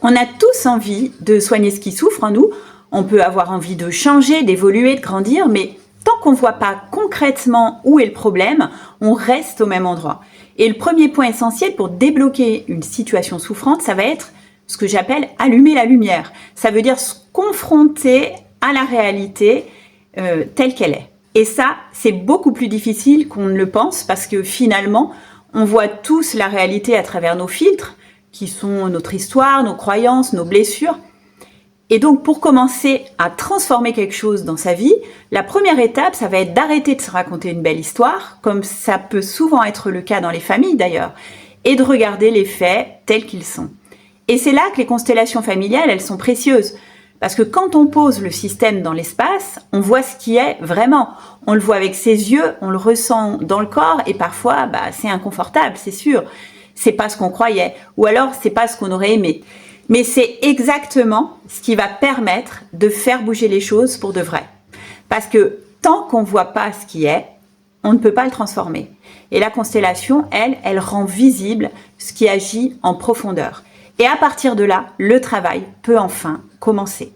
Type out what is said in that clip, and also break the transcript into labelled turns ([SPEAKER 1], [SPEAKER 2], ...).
[SPEAKER 1] On a tous envie de soigner ce qui souffre en nous. On peut avoir envie de changer, d'évoluer, de grandir, mais tant qu'on ne voit pas concrètement où est le problème, on reste au même endroit. Et le premier point essentiel pour débloquer une situation souffrante, ça va être ce que j'appelle allumer la lumière. Ça veut dire se confronter à la réalité telle qu'elle est. Et ça, c'est beaucoup plus difficile qu'on ne le pense parce que finalement, on voit tous la réalité à travers nos filtres, qui sont notre histoire, nos croyances, nos blessures. Et donc, pour commencer à transformer quelque chose dans sa vie, la première étape, ça va être d'arrêter de se raconter une belle histoire, comme ça peut souvent être le cas dans les familles d'ailleurs, et de regarder les faits tels qu'ils sont. Et c'est là que les constellations familiales, elles sont précieuses. Parce que quand on pose le système dans l'espace, on voit ce qui est vraiment. On le voit avec ses yeux, on le ressent dans le corps, et parfois, c'est inconfortable, c'est sûr. C'est pas ce qu'on croyait, ou alors c'est pas ce qu'on aurait aimé. Mais c'est exactement ce qui va permettre de faire bouger les choses pour de vrai. Parce que tant qu'on ne voit pas ce qui est, on ne peut pas le transformer. Et la constellation, elle rend visible ce qui agit en profondeur. Et à partir de là, le travail peut enfin commencer.